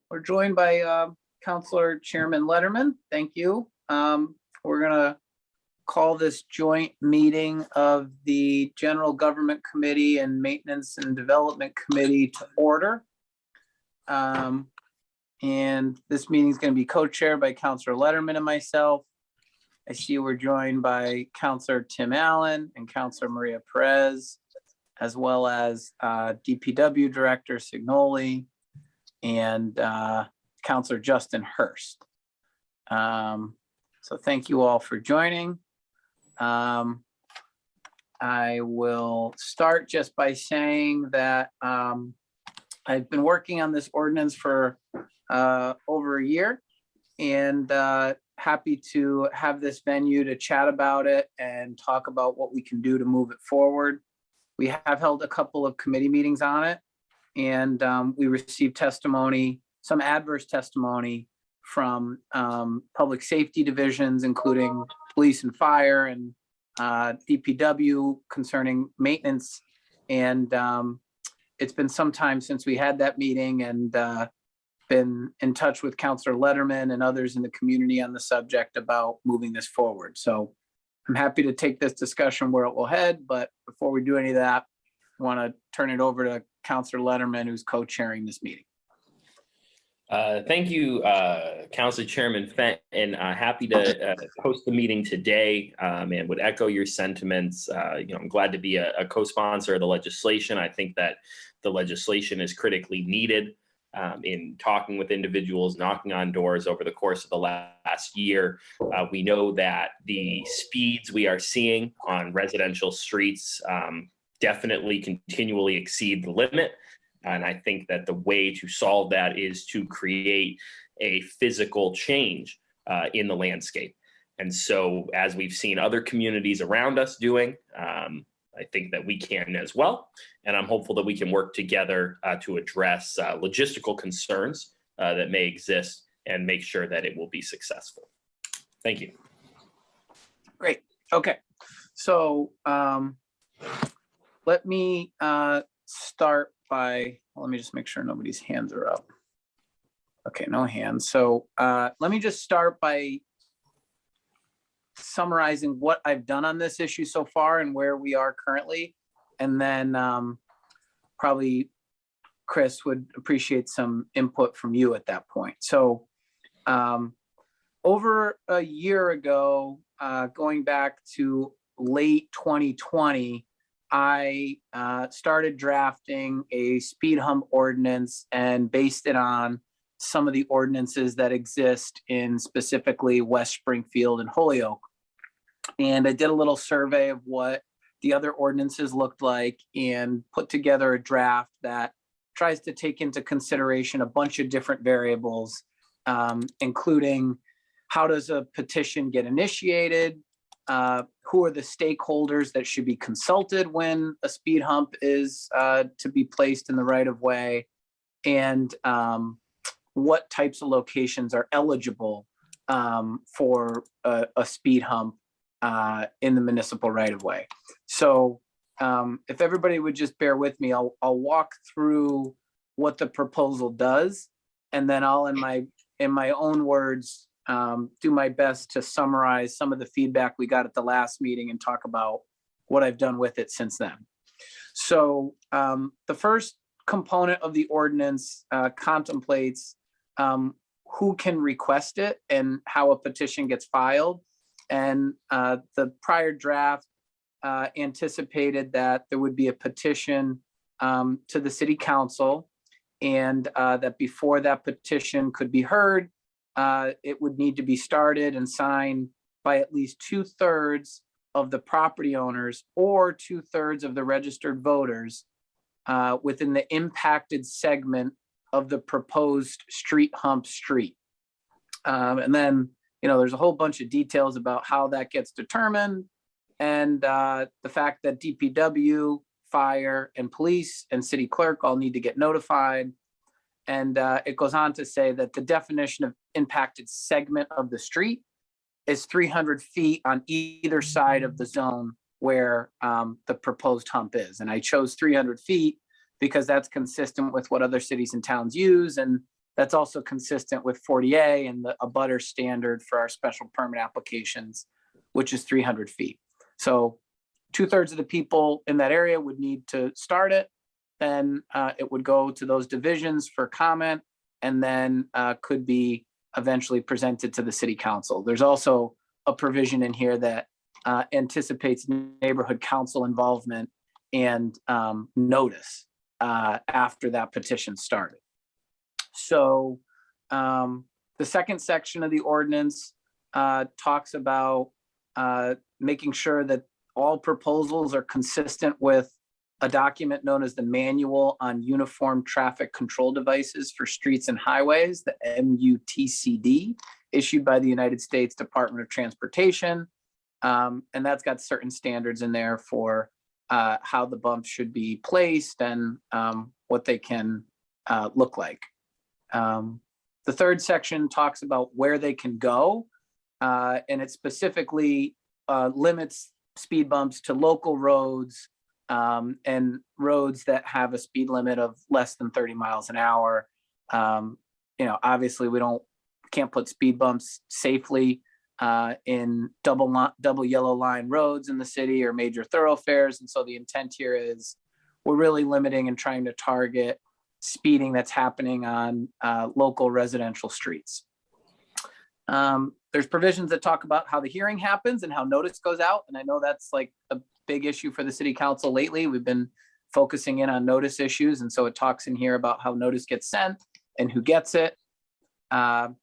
We're joined by Councilor Chairman Letterman. Thank you. We're gonna call this joint meeting of the General Government Committee and Maintenance and Development Committee to order. And this meeting is going to be co-chaired by Councilor Letterman and myself. I see we're joined by Councilor Tim Allen and Councilor Maria Perez, as well as DPW Director Signoli and Councilor Justin Hurst. So thank you all for joining. I will start just by saying that I've been working on this ordinance for over a year, and happy to have this venue to chat about it and talk about what we can do to move it forward. We have held a couple of committee meetings on it, and we received testimony, some adverse testimony from public safety divisions, including police and fire and DPW concerning maintenance. And it's been some time since we had that meeting, and been in touch with Councilor Letterman and others in the community on the subject about moving this forward. So I'm happy to take this discussion where it will head, but before we do any of that, I want to turn it over to Councilor Letterman, who's co-chairing this meeting. Thank you, Council Chairman Fent, and happy to host the meeting today, and would echo your sentiments. I'm glad to be a co-sponsor of the legislation. I think that the legislation is critically needed. In talking with individuals, knocking on doors over the course of the last year, we know that the speeds we are seeing on residential streets definitely continually exceed the limit. And I think that the way to solve that is to create a physical change in the landscape. And so, as we've seen other communities around us doing, I think that we can as well. And I'm hopeful that we can work together to address logistical concerns that may exist and make sure that it will be successful. Thank you. Great. Okay. So let me start by, let me just make sure nobody's hands are up. Okay, no hands. So let me just start by summarizing what I've done on this issue so far and where we are currently. And then probably Chris would appreciate some input from you at that point. So over a year ago, going back to late 2020, I started drafting a speed hump ordinance and based it on some of the ordinances that exist in specifically West Springfield and Holyoke. And I did a little survey of what the other ordinances looked like and put together a draft that tries to take into consideration a bunch of different variables, including how does a petition get initiated, who are the stakeholders that should be consulted when a speed hump is to be placed in the right of way, and what types of locations are eligible for a speed hump in the municipal right of way. So if everybody would just bear with me, I'll walk through what the proposal does, and then I'll in my own words do my best to summarize some of the feedback we got at the last meeting and talk about what I've done with it since then. So the first component of the ordinance contemplates who can request it and how a petition gets filed. And the prior draft anticipated that there would be a petition to the city council, and that before that petition could be heard, it would need to be started and signed by at least 2/3 of the property owners or 2/3 of the registered voters within the impacted segment of the proposed street hump street. And then, there's a whole bunch of details about how that gets determined, and the fact that DPW, fire, and police and city clerk all need to get notified. And it goes on to say that the definition of impacted segment of the street is 300 feet on either side of the zone where the proposed hump is. And I chose 300 feet because that's consistent with what other cities and towns use. And that's also consistent with 40A and a butter standard for our special permit applications, which is 300 feet. So 2/3 of the people in that area would need to start it. Then it would go to those divisions for comment, and then could be eventually presented to the city council. There's also a provision in here that anticipates neighborhood council involvement and notice after that petition started. So the second section of the ordinance talks about making sure that all proposals are consistent with a document known as the Manual on Uniform Traffic Control Devices for Streets and Highways, the MUTCD, issued by the United States Department of Transportation. And that's got certain standards in there for how the bumps should be placed and what they can look like. The third section talks about where they can go, and it specifically limits speed bumps to local roads and roads that have a speed limit of less than 30 miles an hour. Obviously we can't put speed bumps safely in double yellow line roads in the city or major thoroughfares. And so the intent here is we're really limiting and trying to target speeding that's happening on local residential streets. There's provisions that talk about how the hearing happens and how notice goes out. And I know that's like a big issue for the city council lately. We've been focusing in on notice issues. And so it talks in here about how notice gets sent and who gets it. And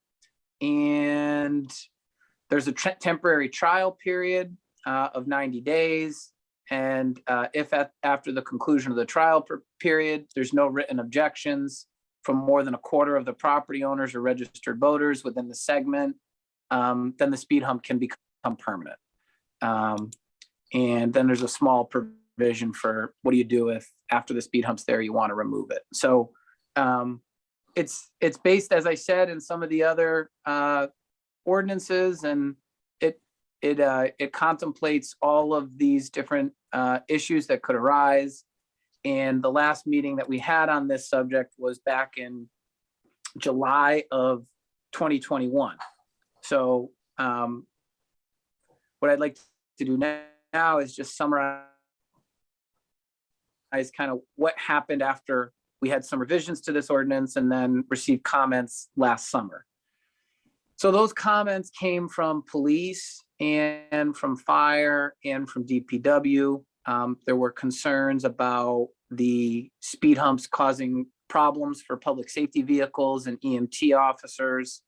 there's a temporary trial period of 90 days. And if after the conclusion of the trial period, there's no written objections from more than a quarter of the property owners or registered voters within the segment, then the speed hump can become permanent. And then there's a small provision for what do you do if after the speed hump's there, you want to remove it. So it's based, as I said, in some of the other ordinances, and it contemplates all of these different issues that could arise. And the last meeting that we had on this subject was back in July of 2021. So what I'd like to do now is just summarize kind of what happened after we had some revisions to this ordinance and then received comments last summer. So those comments came from police and from fire and from DPW. There were concerns about the speed humps causing problems for public safety vehicles and EMT officers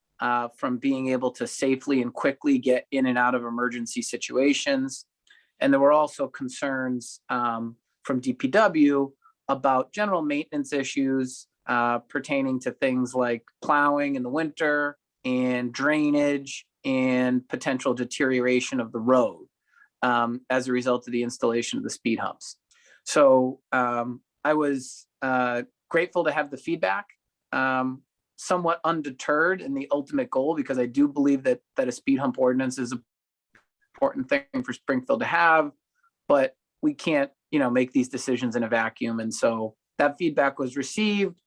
from being able to safely and quickly get in and out of emergency situations. And there were also concerns from DPW about general maintenance issues pertaining to things like plowing in the winter and drainage and potential deterioration of the road as a result of the installation of the speed humps. So I was grateful to have the feedback, somewhat undeterred in the ultimate goal, because I do believe that a speed hump ordinance is an important thing for Springfield to have, but we can't, make these decisions in a vacuum. And so that feedback was received.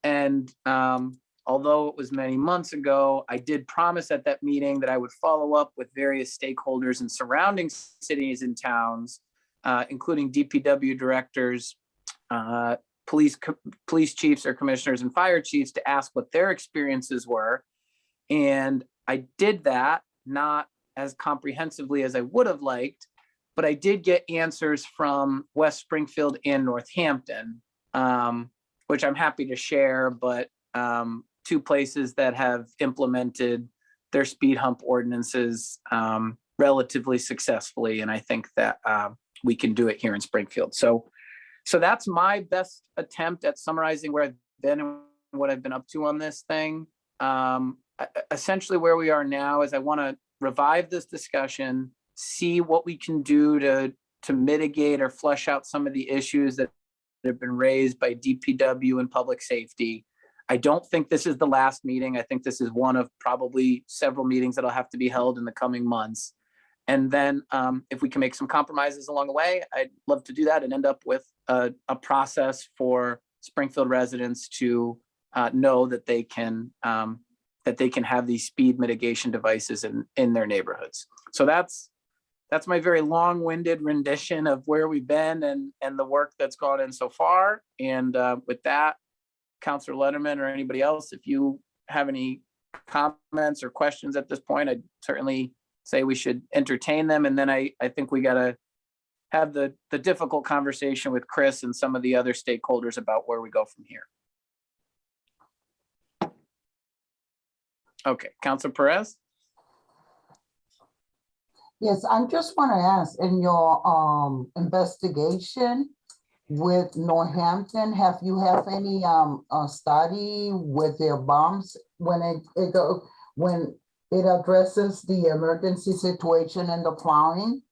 And although it was many months ago, I did promise at that meeting that I would follow up with various stakeholders in surrounding cities and towns, including DPW directors, police chiefs or commissioners and fire chiefs, to ask what their experiences were. And I did that, not as comprehensively as I would have liked, but I did get answers from West Springfield and Northampton, which I'm happy to share, but two places that have implemented their speed hump ordinances relatively successfully. And I think that we can do it here in Springfield. So that's my best attempt at summarizing where I've been and what I've been up to on this thing. Essentially where we are now is I want to revive this discussion, see what we can do to mitigate or flesh out some of the issues that have been raised by DPW and public safety. I don't think this is the last meeting. I think this is one of probably several meetings that'll have to be held in the coming months. And then if we can make some compromises along the way, I'd love to do that and end up with a process for Springfield residents to know that they can have these speed mitigation devices in their neighborhoods. So that's my very long-winded rendition of where we've been and the work that's gone in so far. And with that, Councilor Letterman or anybody else, if you have any comments or questions at this point, I'd certainly say we should entertain them. And then I think we got to have the difficult conversation with Chris and some of the other stakeholders about where we go from here. Okay, Councilor Perez. Yes, I just want to ask, in your investigation with Northampton, have you have any study with their bombs when it addresses the emergency situation and the plowing?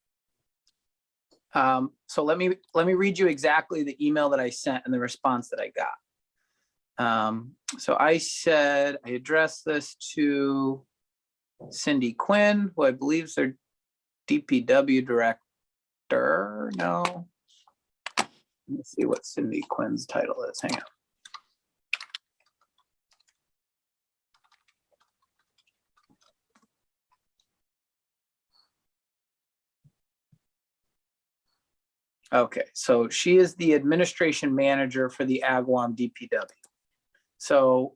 So let me read you exactly the email that I sent and the response that I got. So I said, I addressed this to Cindy Quinn, who I believe is their DPW director. No, let me see what Cindy Quinn's title is. Hang on. Okay, so she is the administration manager for the Agawam DPW. So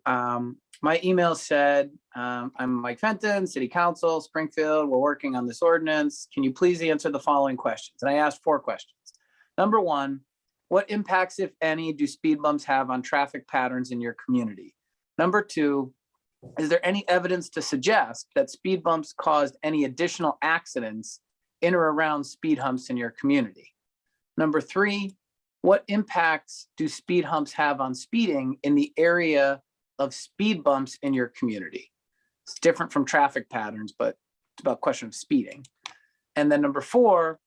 my email said, I'm Mike Fenton, City Council, Springfield. We're working on this ordinance. Can you please answer the following questions? And I asked 4 questions. Number 1, what impacts, if any, do speed bumps have on traffic patterns in your community? Number 2, is there any evidence to suggest that speed bumps caused any additional accidents in or around speed humps in your community? Number 3, what impacts do speed humps have on speeding in the area of speed bumps in your community? It's different from traffic patterns, but it's about a question of speeding. And then number 4,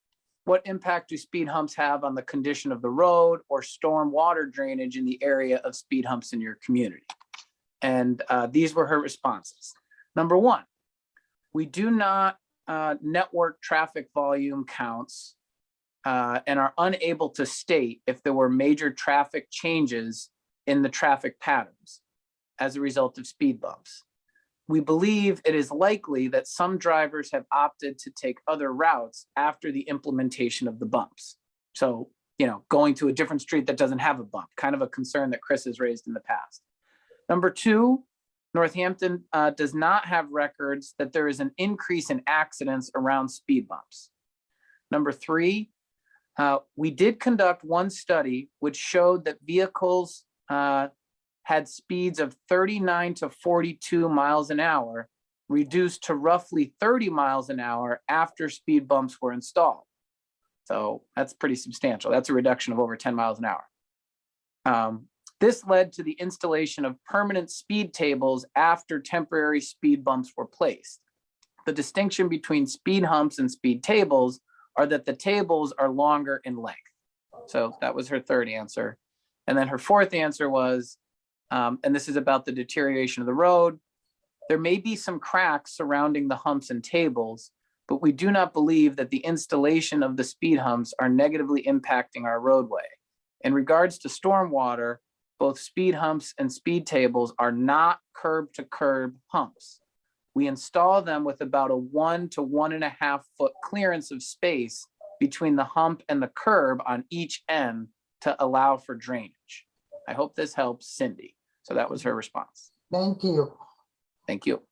what impact do speed humps have on the condition of the road or storm water drainage in the area of speed humps in your community? And these were her responses. Number 1, we do not network traffic volume counts and are unable to state if there were major traffic changes in the traffic patterns as a result of speed bumps. We believe it is likely that some drivers have opted to take other routes after the implementation of the bumps. So, going to a different street that doesn't have a bump, kind of a concern that Chris has raised in the past. Number 2, Northampton does not have records that there is an increase in accidents around speed bumps. Number 3, we did conduct one study which showed that vehicles had speeds of 39 to 42 miles an hour, reduced to roughly 30 miles an hour after speed bumps were installed. So that's pretty substantial. That's a reduction of over 10 miles an hour. This led to the installation of permanent speed tables after temporary speed bumps were placed. The distinction between speed humps and speed tables are that the tables are longer in length. So that was her 3rd answer. And then her 4th answer was, and this is about the deterioration of the road, there may be some cracks surrounding the humps and tables, but we do not believe that the installation of the speed humps are negatively impacting our roadway. In regards to stormwater, both speed humps and speed tables are not curb to curb humps. We install them with about a 1 to 1.5 foot clearance of space between the hump and the curb on each end to allow for drainage. I hope this helps Cindy. So that was her response. Thank you. Thank you.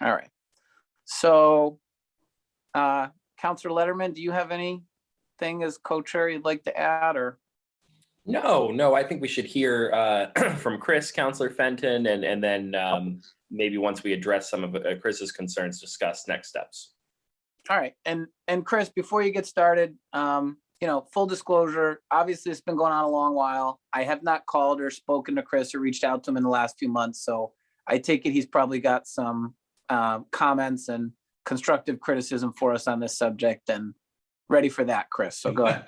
All right. So, Councilor Letterman, do you have anything as co-chair you'd like to add, or? No, I think we should hear from Chris, Councilor Fenton, and then maybe once we address some of Chris's concerns, discuss next steps. All right, and Chris, before you get started, full disclosure, obviously it's been going on a long while. I have not called or spoken to Chris or reached out to him in the last few months, so I take it he's probably got some comments and constructive criticism for us on this subject, and ready for that, Chris, so go ahead.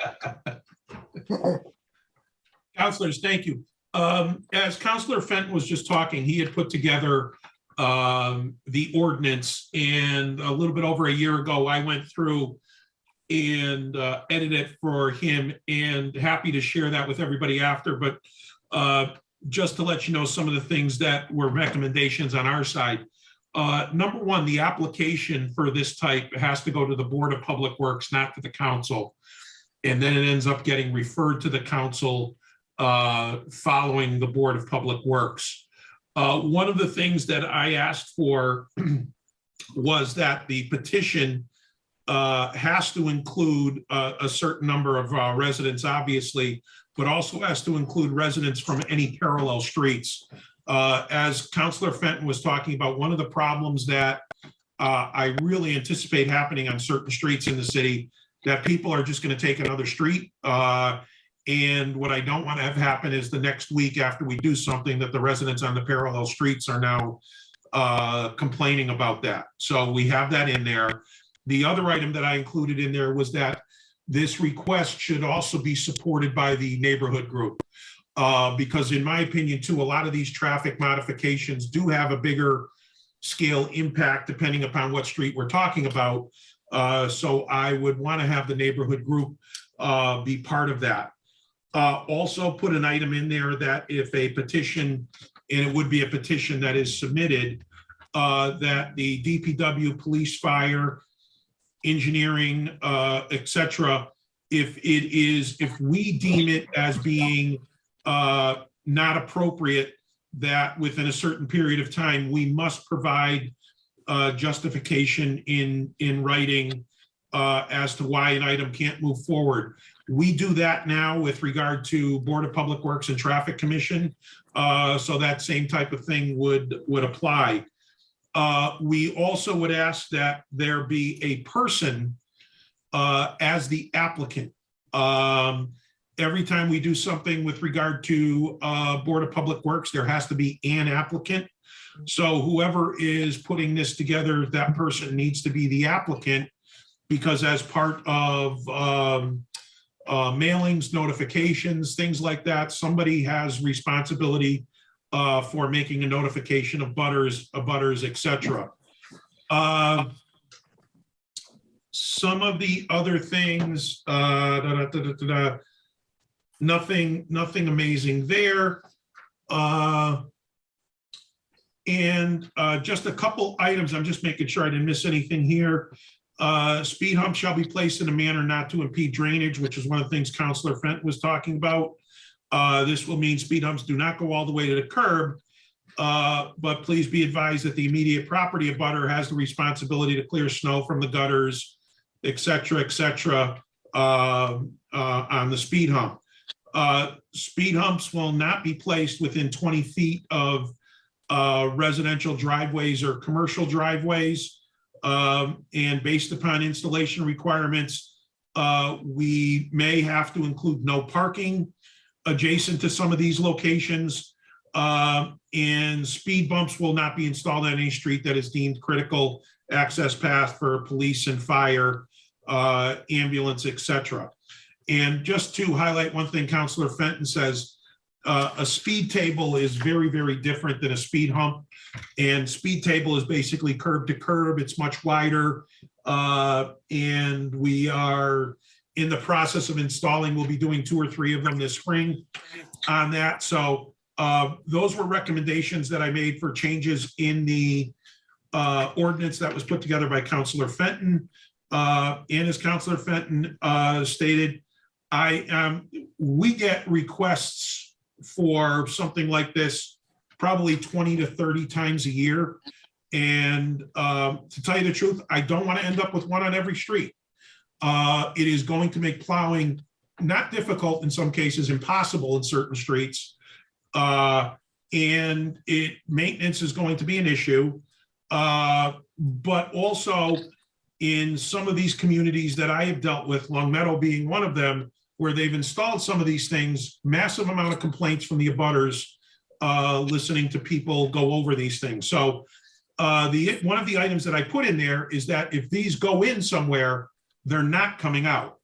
Councilors, thank you. As Councilor Fenton was just talking, he had put together the ordinance, and a little bit over a year ago, I went through and edit it for him, and happy to share that with everybody after. But just to let you know some of the things that were recommendations on our side. Number one, the application for this type has to go to the Board of Public Works, not to the council. And then it ends up getting referred to the council following the Board of Public Works. One of the things that I asked for was that the petition has to include a certain number of residents, obviously, but also has to include residents from any parallel streets. As Councilor Fenton was talking about, one of the problems that I really anticipate happening on certain streets in the city, that people are just going to take another street. And what I don't want to have happen is the next week after we do something that the residents on the parallel streets are now complaining about that. So we have that in there. The other item that I included in there was that this request should also be supported by the neighborhood group. Because in my opinion, too, a lot of these traffic modifications do have a bigger scale impact depending upon what street we're talking about. So I would want to have the neighborhood group be part of that. Also put an item in there that if a petition, and it would be a petition that is submitted, that the DPW, police, fire, engineering, etc., if we deem it as being not appropriate, that within a certain period of time, we must provide justification in writing as to why an item can't move forward. We do that now with regard to Board of Public Works and Traffic Commission. So that same type of thing would apply. We also would ask that there be a person as the applicant. Every time we do something with regard to Board of Public Works, there has to be an applicant. So whoever is putting this together, that person needs to be the applicant, because as part of mailings, notifications, things like that, somebody has responsibility for making a notification of butters, etc. Some of the other things, nothing amazing there. And just a couple items, I'm just making sure I didn't miss anything here. Speed humps shall be placed in a manner not to impede drainage, which is one of the things Councilor Fenton was talking about. This will mean speed humps do not go all the way to the curb, but please be advised that the immediate property abutter has the responsibility to clear snow from the gutters, etc., on the speed hump. Speed humps will not be placed within 20 feet of residential driveways or commercial driveways. And based upon installation requirements, we may have to include no parking adjacent to some of these locations. And speed bumps will not be installed on any street that is deemed critical access path for police and fire, ambulance, etc. And just to highlight one thing, Councilor Fenton says, a speed table is very, very different than a speed hump. And speed table is basically curb to curb. It's much wider. And we are in the process of installing, we'll be doing 2 or 3 of them this spring on that. So those were recommendations that I made for changes in the ordinance that was put together by Councilor Fenton. And as Councilor Fenton stated, we get requests for something like this probably 20 to 30 times a year. And to tell you the truth, I don't want to end up with one on every street. It is going to make plowing not difficult, in some cases impossible in certain streets. And maintenance is going to be an issue. But also in some of these communities that I have dealt with, Long Meadow being one of them, where they've installed some of these things, massive amount of complaints from the abutters listening to people go over these things. So one of the items that I put in there is that if these go in somewhere, they're not coming out.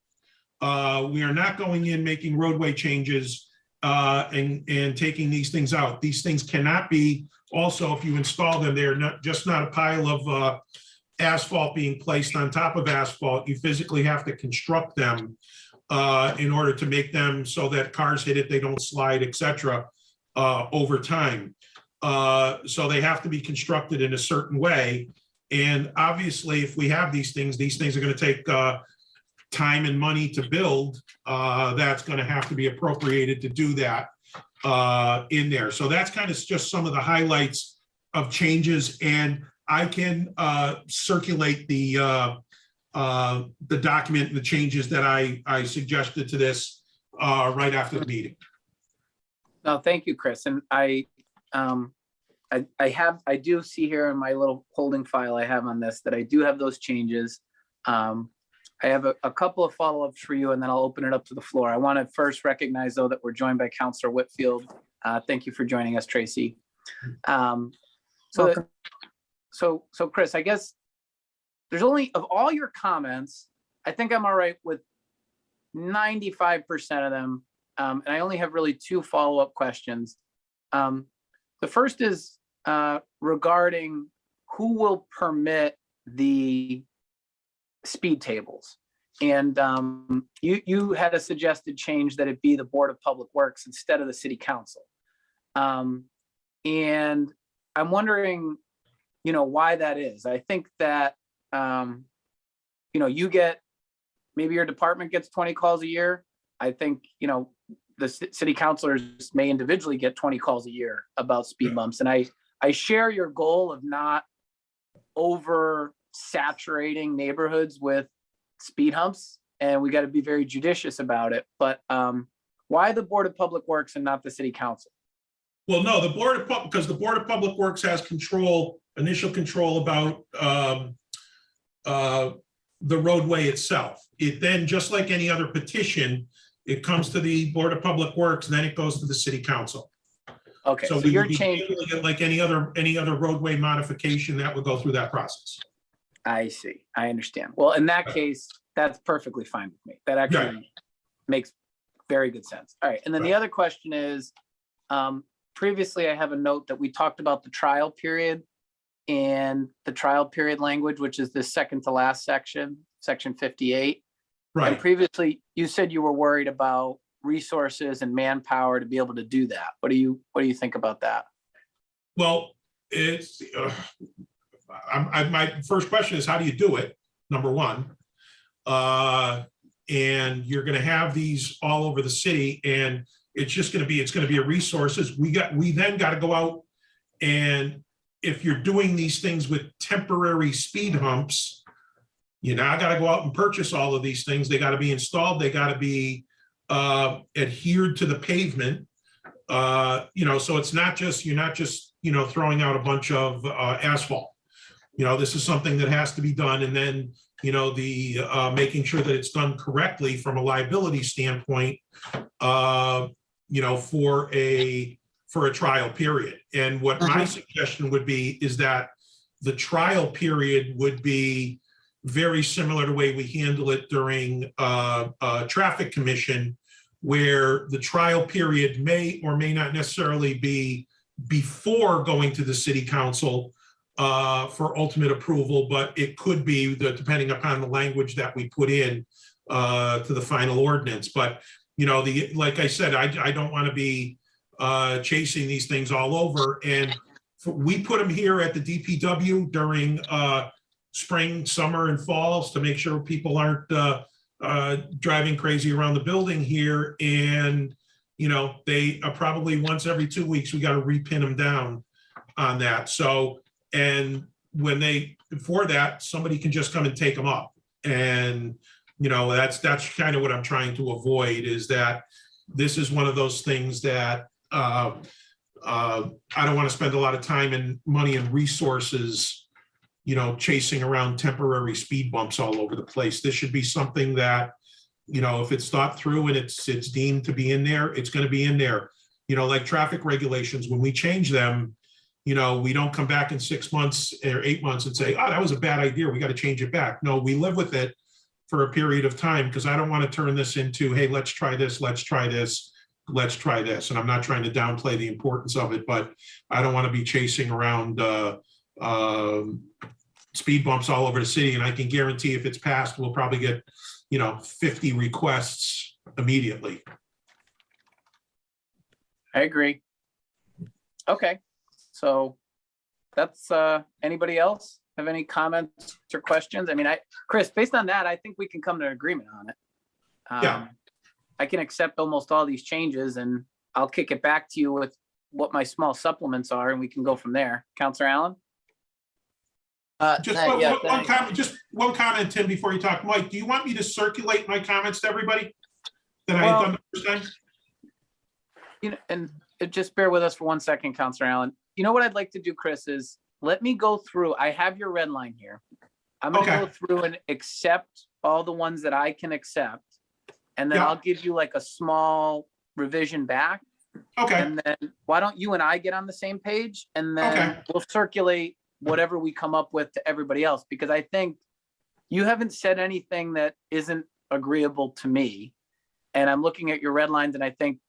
We are not going in making roadway changes and taking these things out. These things cannot be, also, if you install them, they're not just not a pile asphalt being placed on top of asphalt. You physically have to construct them in order to make them so that cars hit it, they don't slide, etc. Over time. So they have to be constructed in a certain way. And obviously, if we have these things are going to take time and money to build. That's going to have to be appropriated to do that in there. So that's kind of just some of the highlights of changes. And I can circulate the document and the changes that I suggested to this right after the meeting. No, thank you, Chris. And I do see here in my little holding file I have on this that I do have those changes. I have a couple of follow-ups for you, and then I'll open it up to the floor. I want to first recognize, though, that we're joined by Councilor Whitfield. Thank you for joining us, Tracy. So Chris, I guess there's only, of all your comments, I think I'm all right with 95% of them. And I only have really two follow-up questions. The first is regarding who will permit the speed tables. And you had a suggested change that it be the Board of Public Works instead of the City Council. And I'm wondering, why that is. I think that, you get, maybe your department gets 20 calls a year. I think, the city councilors may individually get 20 calls a year about speed bumps. And I share your goal of not over saturating neighborhoods with speed humps, and we got to be very judicious about it. But why the Board of Public Works and not the City Council? Well, no, because the Board of Public Works has initial control about the roadway itself. It then, just like any other petition, it comes to the Board of Public Works, and then it goes to the City Council. Okay, so we you're would be changing handling it like any other roadway modification that would go through that process. I see. I understand. Well, in that case, that's perfectly fine with me. That actually makes very good sense. All right. And then the other question is, previously I have a note that we talked about the trial period and the trial period language, which is the second to last section, section 58. Right. And previously you said you were worried about resources and manpower to be able to do that. What do you think about that? Well, it's my first question is, how do you do it? Number one, and you're going to have these all over the city, and it's going to be a resources. We then got to go out, and if you're doing these things with temporary speed humps, you now got to go out and purchase all of these things. They got to be installed. They got to be adhered to the pavement. So it's not just, you're not just, throwing out a bunch of asphalt. This is something that has to be done. And then, the making sure that it's done correctly from a liability standpoint, for a trial period. And what my suggestion would be is that the trial period would be very similar to the way we handle it during traffic commission, where the trial period may or may not necessarily be before going to the city council for ultimate approval, but it could be depending upon the language that we put in to the final ordinance. But like I said, I don't want to be chasing these things all over. And we put them here at the DPW during spring, summer, and falls to make sure people aren't driving crazy around the building here. And they are probably once every 2 weeks, we got to repin them down on that. So, and before that, somebody can just come and take them up. And, that's kind of what I'm trying to avoid, is that this is one of those things that I don't want to spend a lot of time and money and resources, chasing around temporary speed bumps all over the place. This should be something that, if it's thought through and it's deemed to be in there, it's going to be in there. Like traffic regulations, when we change them, we don't come back in 6 months or 8 months and say, oh, that was a bad idea, we got to change it back. No, we live with it for a period of time, because I don't want to turn this into, hey, let's try this, let's try this, let's try this. And I'm not trying to downplay the importance of it, but I don't want to be chasing around speed bumps all over the city, and I can guarantee if it's passed, we'll probably get, 50 requests immediately. I agree. Okay, so that's, anybody else have any comments or questions? I mean, Chris, based on that, I think we can come to an agreement on it. Yeah. I can accept almost all these changes, and I'll kick it back to you with what my small supplements are, and we can go from there. Counselor Allen? Just Yeah, one comment, one comment, Tim, before you talk. Mike, do you want me to circulate my comments to everybody that I had done the first time? And just bear with us for 1 second, Counselor Allen. You know what I'd like to do, Chris, is let me go through, I have your red line here. I'm gonna Okay. go through and accept all the ones that I can accept. And then Yeah. I'll give you like a small revision back. Okay, And then why don't you and I get on the same page, and then Okay. we'll circulate whatever we come up with to everybody else, because I think you haven't said anything that isn't agreeable to me. And I'm looking at your red lines, and I think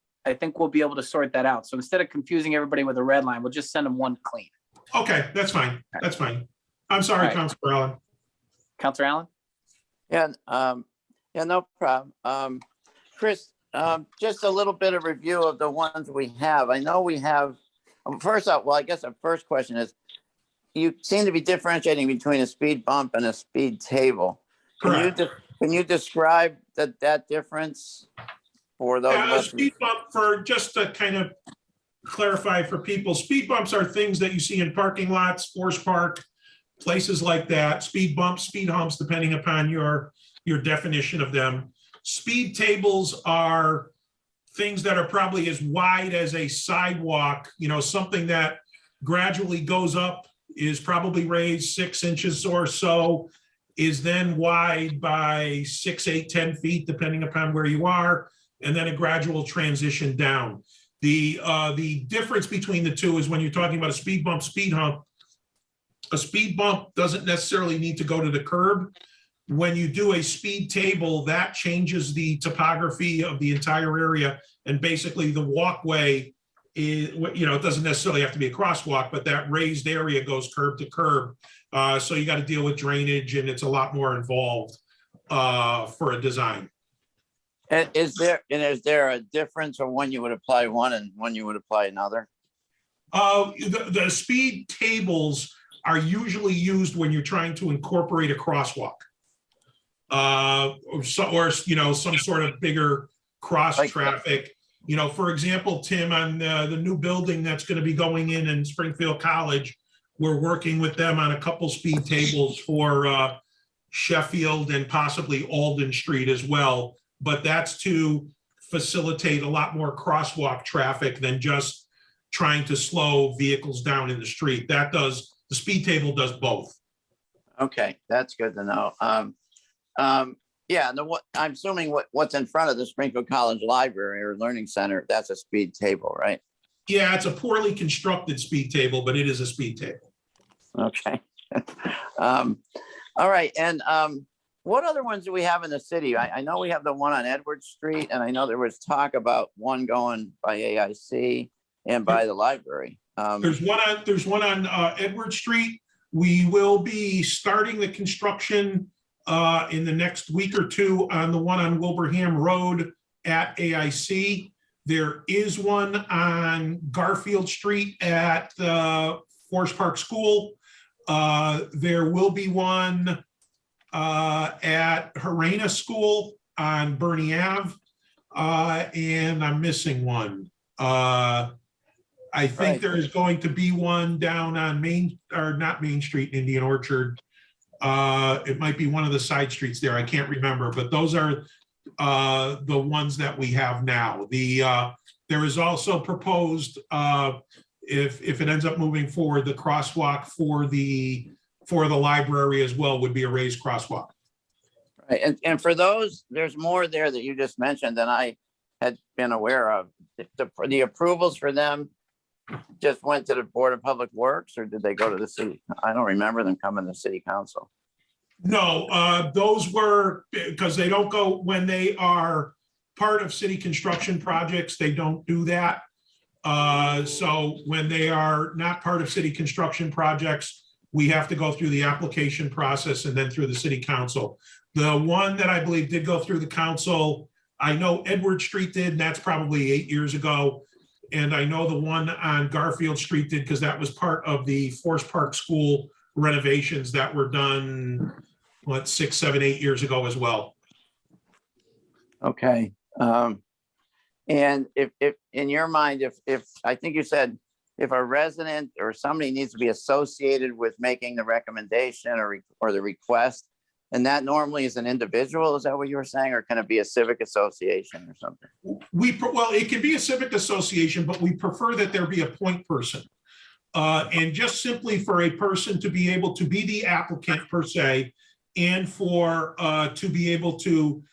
we'll be able to sort that out. So instead of confusing everybody with a red line, we'll just send them one clean. okay, that's fine. That's fine. I'm sorry, All right. Councilor Allen. Counselor Allen? Yeah, no problem. Chris, just a little bit of review of the ones we have. I know we have, first off, well, I guess the first question is, you seem to be differentiating between a speed bump and a speed table. Correct. Can you describe that difference for those of A us? speed bump, for just to kind of clarify for people, speed bumps are things that you see in parking lots, Forest Park, places like that. Speed bumps, speed humps, depending upon your definition of them. Speed tables are things that are probably as wide as a sidewalk, something that gradually goes up, is probably raised 6 inches or so, is then wide by 6, 8, 10 feet, depending upon where you are, and then a gradual transition down. The difference between the two is when you're talking about a speed bump, speed hump, a speed bump doesn't necessarily need to go to the curb. When you do a speed table, that changes the topography of the entire area, and basically the walkway is, it doesn't necessarily have to be a crosswalk, but that raised area goes curb to curb. So you got to deal with drainage, and it's a lot more involved for a design. And is there a difference of when you would apply one and when you would apply another? The speed tables are usually used when you're trying to incorporate a crosswalk. Or some sort of bigger cross traffic. For example, Tim, on the new building that's going to be going in Springfield College, we're working with them on a couple speed tables for Sheffield and possibly Alden Street as well. But that's to facilitate a lot more crosswalk traffic than just trying to slow vehicles down in the street. The speed table does both. Okay, that's good to know. Yeah, I'm assuming what's in front of the Springfield College Library or Learning Center, that's a speed table, right? Yeah, it's a poorly constructed speed table, but it is a speed table. Okay. All right, and what other ones do we have in the city? I know we have the one on Edward Street, and I know there was talk about one going by AIC and by the library. There's one on Edward Street. We will be starting the construction in the next week or two on the one on Wilbraham Road at AIC. There is one on Garfield Street at Forest Park School. There will be one at Harena School on Bernie Ave. And I'm missing one. I think there is going to be one down on not Main Street, Indian Orchard. It might be one of the side streets there. I can't remember, but those are the ones that we have now. There is also proposed, if it ends up moving forward, the crosswalk for the library as well would be a raised crosswalk. Right, and for those, there's more there that you just mentioned than I had been aware of. The approvals for them just went to the Board of Public Works, or did they go to the city? I don't remember them coming to city council. No, those were, because they don't go when they are part of city construction projects, they don't do that. So when they are not part of city construction projects, we have to go through the application process and then through the city council. The one that I believe did go through the council, I know Edward Street did, and that's probably 8 years ago. And I know the one on Garfield Street did, because that was part of the Forest Park School renovations that were done, what, 6, 7, 8 years ago as well. Okay. And if in your mind, if I think you said, if a resident or somebody needs to be associated with making the recommendation or the request, and that normally is an individual, is that what you were saying, or can it be a civic association or something? Well, it can be a civic association, but we prefer that there be a point person. And just simply for a person to be able to be the applicant per se, and for to be able to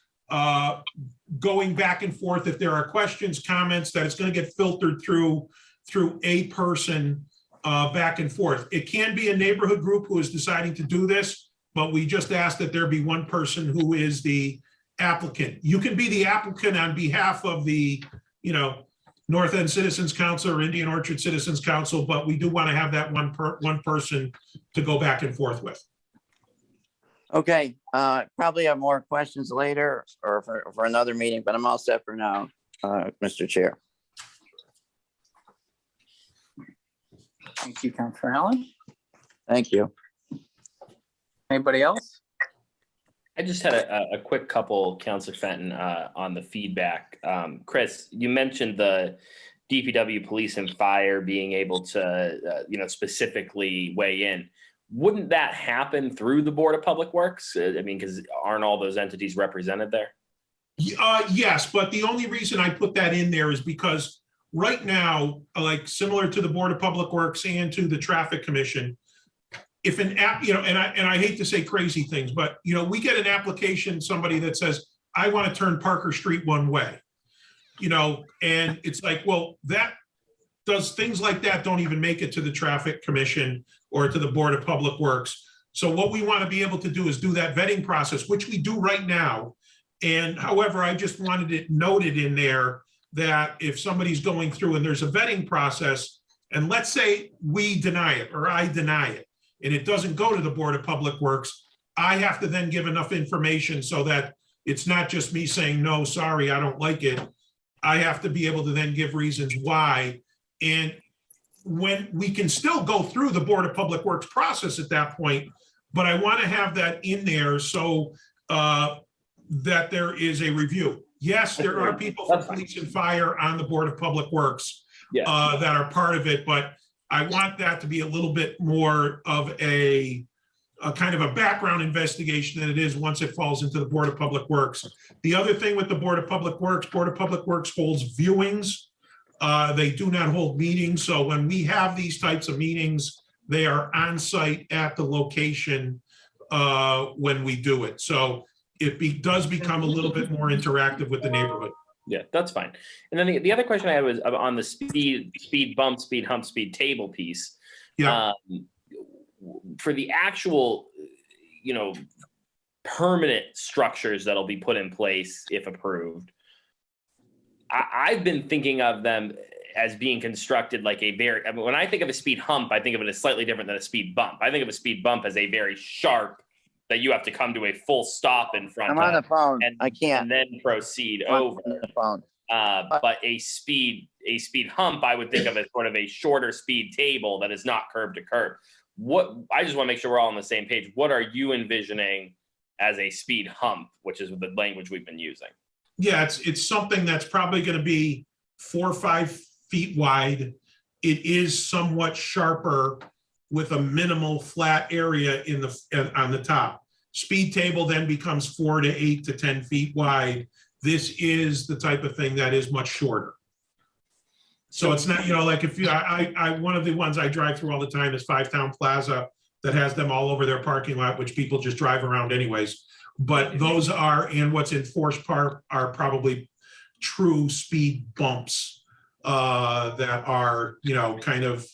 going back and forth, if there are questions, comments, that it's going to get filtered through a person back and forth. It can be a neighborhood group who is deciding to do this, but we just ask that there be one person who is the applicant. You can be the applicant on behalf of the, North End Citizens Council or Indian Orchard Citizens Council, but we do want to have that one person to go back and forth with. Okay, probably have more questions later or for another meeting, but I'm all set for now, Mr. Chair. Thank you, Councilor Allen. Thank you. Anybody else? I just had a quick couple, Councilor Fenton, on the feedback. Chris, you mentioned the DPW, police and fire being able to, specifically weigh in. Wouldn't that happen through the Board of Public Works? I mean, because aren't all those entities represented there? Yes, but the only reason I put that in there is because right now, like similar to the Board of Public Works and to the Traffic Commission, if an app, and I hate to say crazy things, but we get an application, somebody that says, I want to turn Parker Street one way, and it's like, well, things like that don't even make it to the Traffic Commission or to the Board of Public Works. So what we want to be able to do is do that vetting process, which we do right now. And however, I just wanted it noted in there that if somebody's going through and there's a vetting process, and let's say we deny it or I deny it, and it doesn't go to the Board of Public Works, I have to then give enough information so that it's not just me saying, no, sorry, I don't like it. I have to be able to then give reasons why. And when we can still go through the Board of Public Works process at that point, but I want to have that in there so that there is a review. Yes, there are people from police and fire on the Board of Public Works that are part of it, but I want that to be a little bit more of a kind of a background investigation than it is once it falls into the Board of Public Works. The other thing with the Board of Public Works holds viewings. They do not hold meetings. So when we have these types of meetings, they are on site at the location when we do it. So it does become a little bit more interactive with the neighborhood. Yeah, that's fine. And then the other question I had was on the speed bump, speed hump, speed table piece. Yeah. For the actual, permanent structures that'll be put in place if approved, I've been thinking of them as being constructed like when I think of a speed hump, I think of it as slightly different than a speed bump. I think of a speed bump as a very sharp that you have to come to a full stop in front of. I'm on the phone. I can't. And then proceed over. The phone. But a speed hump, I would think of as sort of a shorter speed table that is not curb to curb. I just want to make sure we're all on the same page. What are you envisioning as a speed hump, which is the language we've been using? Yeah, it's something that's probably going to be 4 or 5 feet wide. It is somewhat sharper with a minimal flat area on the top. Speed table then becomes 4 to 8 to 10 feet wide. This is the type of thing that is much shorter. So it's not, like if one of the ones I drive through all the time is Five Town Plaza that has them all over their parking lot, which people just drive around anyways. But those and what's in Forest Park are probably true speed bumps that are, kind of,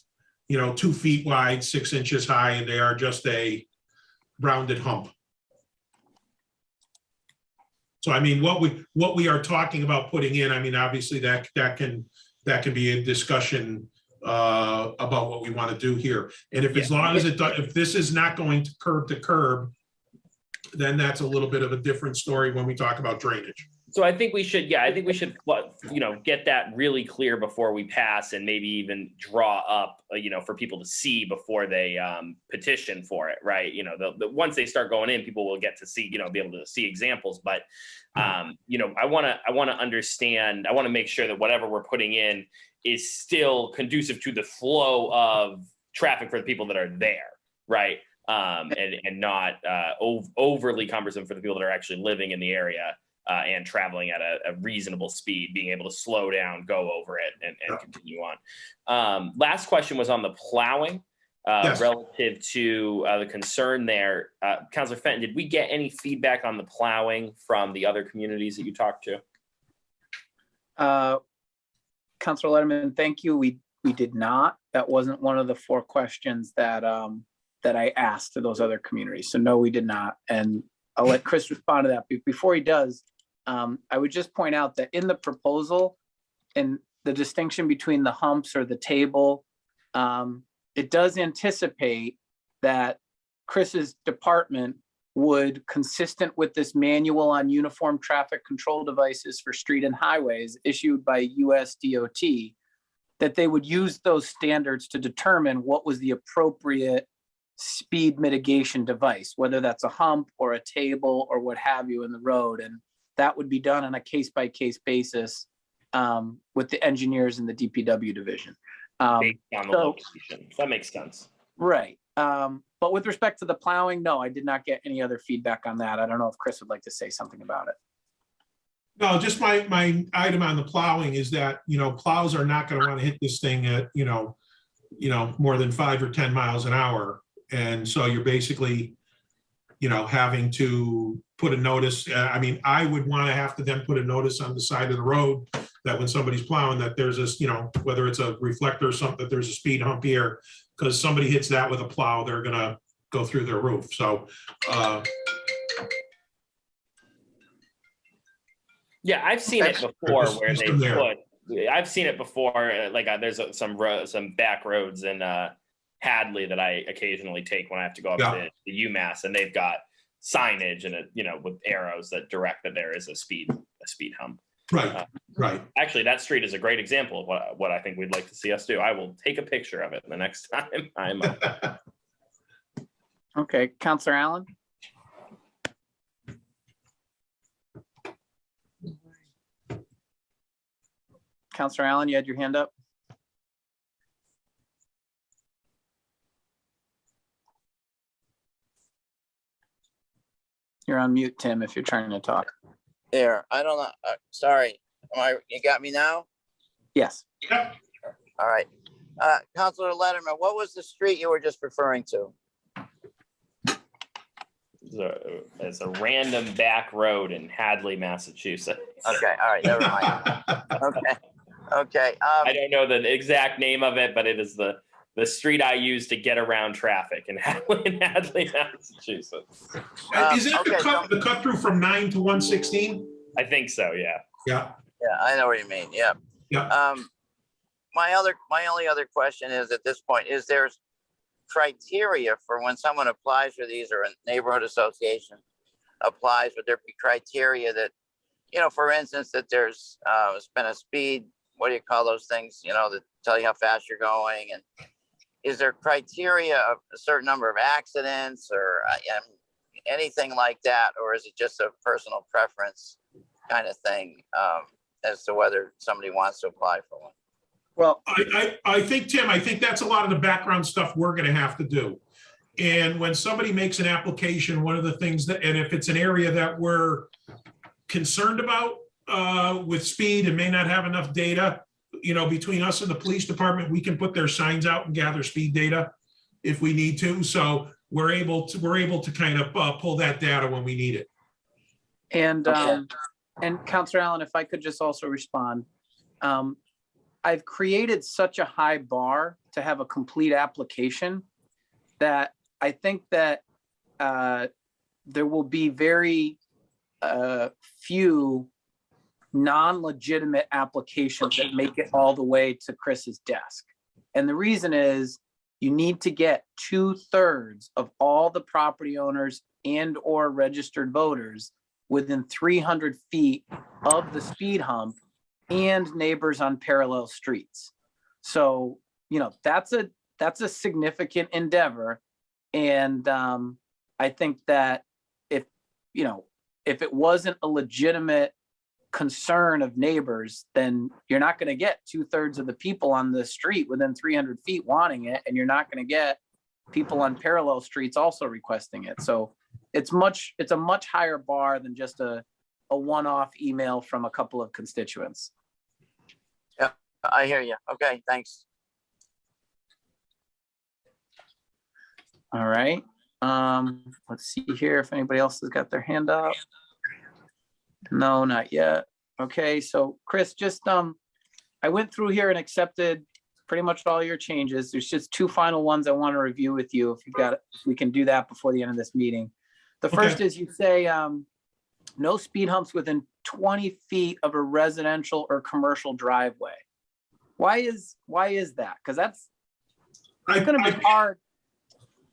2 feet wide, 6 inches high, and they are just a rounded hump. So, I mean, what we are talking about putting in, I mean, obviously that can be a discussion about what we want to do here. And if as long as if this is not going to curb, then that's a little bit of a different story when we talk about drainage. So I think we should, get that really clear before we pass, and maybe even draw up, for people to see before they petition for it, right? Once they start going in, people will get to see, be able to see examples. But, I want to understand, I want to make sure that whatever we're putting in is still conducive to the flow of traffic for the people that are there, right? And not overly cumbersome for the people that are actually living in the area. And traveling at a reasonable speed, being able to slow down, go over it, and continue on. Last question was on the plowing, Yes. relative to the concern there. Councilor Fenton, did we get any feedback on the plowing from the other communities that you talked to? Councilor Letterman, thank you. We did not. That wasn't one of the 4 questions that I asked to those other communities. So no, we did not. And I'll let Chris respond to that. But before he does, I would just point out that in the proposal, and the distinction between the humps or the table, it does anticipate that Chris's department would, consistent with this manual on uniform traffic control devices for street and highways issued by US DOT, that they would use those standards to determine what was the appropriate speed mitigation device, whether that's a hump or a table or what have you in the road. And that would be done on a case-by-case basis with the engineers in the DPW division. Based on the location. That makes sense. Right. But with respect to the plowing, no, I did not get any other feedback on that. I don't know if Chris would like to say something about it. No, just my item on the plowing is that, plows are not going to want to hit this thing at, more than 5 or 10 miles an hour. And so you're basically, having to put a notice. I would want to have to then put a notice on the side of the road that when somebody's plowing, that there's this, whether it's a reflector or something, that there's a speed hump here, because somebody hits that with a plow, they're going to go through their roof. So, yeah, I've seen it before where they put. I've seen it before. There's some back roads in Hadley that I occasionally take when I have to go up to UMass, and they've got signage and with arrows that direct that there is a speed hump. Right. Right. Actually, that street is a great example of what I think we'd like to see us do. I will take a picture of it the next time I'm up. Okay, Councilor Allen. Councilor Allen, you had your hand up. You're on mute, Tim, if you're trying to talk. There, I don't know. Sorry. You got me now? Yes. Yep. All right. Councilor Letterman, what was the street you were just referring to? It's a random back road in Hadley, Massachusetts. Okay. All right. Never mind. Okay. I don't know the exact name of it, but it is the street I use to get around traffic in Hadley, Massachusetts. Is that the cut through from 9 to 116? I think so. Yeah. Yeah. Yeah, I know what you mean. Yeah. Yeah. My only other question is, at this point, is there's criteria for when someone applies for these, or a neighborhood association applies, would there be criteria that, for instance, that there's been a speed, what do you call those things, that tell you how fast you're going? And is there criteria of a certain number of accidents or anything like that? Or is it just a personal preference kind of thing as to whether somebody wants to apply for one? Well, I think, Tim, I think that's a lot of the background stuff we're going to have to do. And when somebody makes an application, one of the things that, and if it's an area that we're concerned about with speed and may not have enough data, between us and the police department, we can put their signs out and gather speed data if we need to. So we're able to kind of pull that data when we need it. And Councilor Allen, if I could just also respond. I've created such a high bar to have a complete application that I think that there will be very few non-legitimate applications that make it all the way to Chris's desk. And the reason is you need to get 2/3 of all the property owners and or registered voters within 300 feet of the speed hump and neighbors on parallel streets. So, that's a significant endeavor. And I think that if it wasn't a legitimate concern of neighbors, then you're not going to get 2/3 of the people on the street within 300 feet wanting it, and you're not going to get people on parallel streets also requesting it. So it's a much higher bar than just a one-off email from a couple of constituents. Yeah, I hear you. Okay, thanks. All right. Let's see here if anybody else has got their hand up. No, not yet. Okay, so Chris, just I went through here and accepted pretty much all your changes. There's just 2 final ones I want to review with you. If we can do that before the end of this meeting. The first is you say no speed humps within 20 feet of a residential or commercial driveway. Why is that? Because that's going to be hard.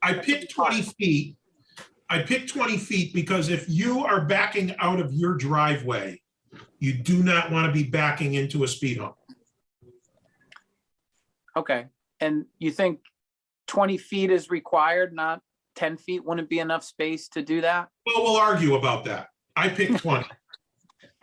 I picked 20 feet. I picked 20 feet because if you are backing out of your driveway, you do not want to be backing into a speed hump. Okay. And you think 20 feet is required, not 10 feet? Wouldn't be enough space to do that? Well, we'll argue about that. I picked 20.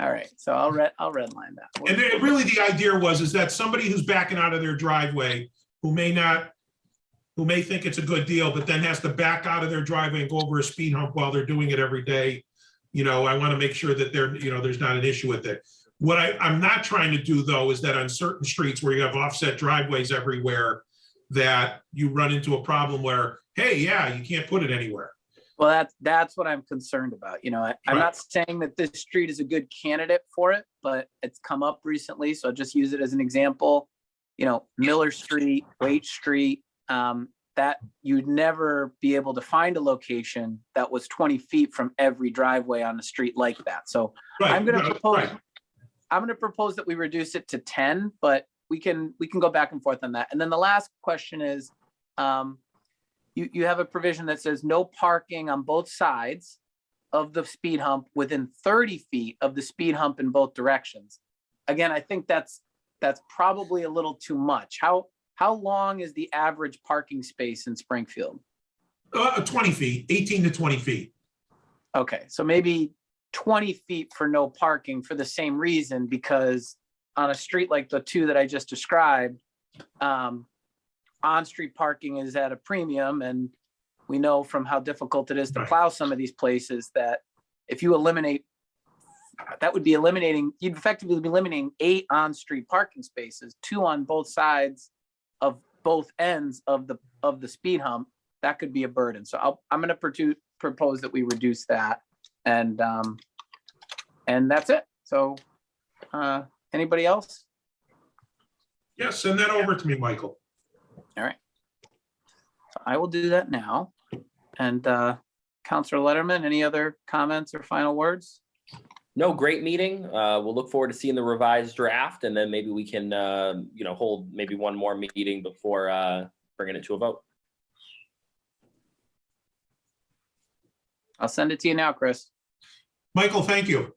All right. So I'll redline that. And then really the idea is that somebody who's backing out of their driveway who may think it's a good deal, but then has to back out of their driveway and go over a speed hump while they're doing it every day. I want to make sure that there's not an issue with it. What I'm not trying to do though, is that on certain streets where you have offset driveways everywhere, that you run into a problem where, hey, yeah, you can't put it anywhere. Well, that's what I'm concerned about. I'm not saying that this street is a good candidate for it, but it's come up recently. So I'll just use it as an example. Miller Street, Waite Street, that you'd never be able to find a location that was 20 feet from every driveway on a street like that. So I'm going to propose that we reduce it to 10, but we can go back and forth on that. And then the last question is, you have a provision that says no parking on both sides of the speed hump within 30 feet of the speed hump in both directions. Again, I think that's probably a little too much. How long is the average parking space in Springfield? 20 feet, 18 to 20 feet. Okay, so maybe 20 feet for no parking for the same reason, because on a street like the 2 that I just described, on-street parking is at a premium, and we know from how difficult it is to plow some of these places that if you eliminate, you'd effectively be eliminating 8 on-street parking spaces, 2 on both sides of both ends of the speed hump. That could be a burden. So I'm going to propose that we reduce that, and that's it. So anybody else? Yes, send that over to me, Michael. All right. So I will do that now. And Councilor Letterman, any other comments or final words? No, great meeting. We'll look forward to seeing the revised draft, and then maybe we can, hold maybe one more meeting before bringing it to a vote. I'll send it to you now, Chris. Michael, thank you.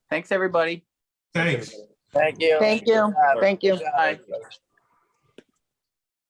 Thanks, everybody. Thanks. Thank you. Thank you. Thank you. Bye.